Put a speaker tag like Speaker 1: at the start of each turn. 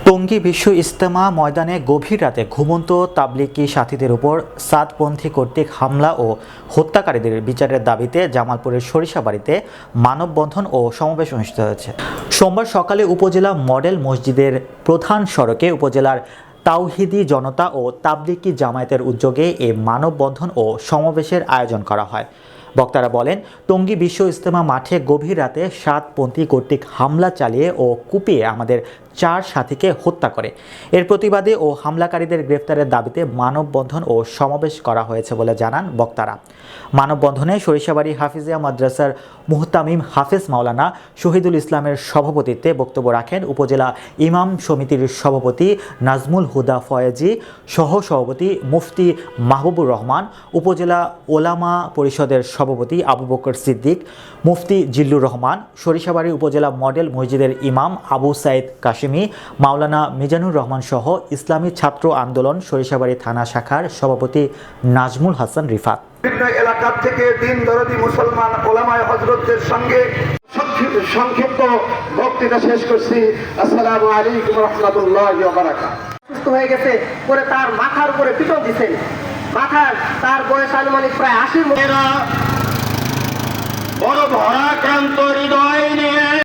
Speaker 1: টঙ্গী বিশ্ব ইজতেমা ময়দানে গভীর রাতে ঘুমন্ত তাবলিগি সাথীদের উপর সাদপন্থী কর্তৃক হামলা ও হত্যাকারীদের বিচারের দাবিতে জামালপুরের সরিষাবাড়ীতে মানববন্ধন ও সমাবেশ অনুষ্ঠিত হয়েছে। সোমবার সকালে উপজেলা মডেল মসজিদের প্রধান সড়কে উপজেলার তাওহিদি জনতা ও তাবলিগি জামায়াতের উদ্যোগে এ মানববন্ধন ও সমাবেশের আয়োজন করা হয়। বক্তারা বলেন, টঙ্গী বিশ্ব ইজতেমা মাঠে গভীর রাতে সাতপন্থী কর্তৃক হামলা চালিয়ে ও কুপিয়ে আমাদের 4 সাথীকে হত্যা করে। এর প্রতিবাদে ও হামলাকারীদের গ্রেফতারের দাবিতে মানববন্ধন ও সমাবেশ করা হয়েছে বলে জানান বক্তারা। মানববন্ধনে সরিষাবাড়ী হাফিজিয়া মাদ্রাসার মুহতামিম হাফেজ মাওলানা শহীদুল ইসলামের সভাপতিত্বে বক্তব্য রাখেন উপজেলা ইমাম সমিতির সভাপতি নাজমুল হুদা ফয়েজি, সহ-সভাপতি মুফতি মাহবুবুর রহমান, উপজেলা ওলামা পরিষদের সভাপতি আবু বকর সিদ্দিক, মুফতি জিল্লুর রহমান, সরিষাবাড়ী উপজেলা মডেল মসজিদের ইমাম আবু সাইদ কাশিমি, মাওলানা মিজানুর রহমান সহ ইসলামী ছাত্র আন্দোলন সরিষাবাড়ী থানা শাখার সভাপতি নাজমুল হাসান রিফাত।
Speaker 2: বিভিন্ন এলাকা থেকে দিন দরদি মুসলমান ওলামায়ে হযরতদের সঙ্গে সংক্ষিপ্ত বক্তৃতা শেষ করছি। আসসালামু আলাইকুম ওয়া রাহমাতুল্লাহি ওয়া বারাকাতুহু।
Speaker 3: সুস্থ হয়ে গেছে, পরে তার মাথার উপরে পিটন দিয়েছেন। তার বয়স আনুমানিক প্রায় 80
Speaker 4: বড় ভরাক্রান্ত হৃদয় নিয়ে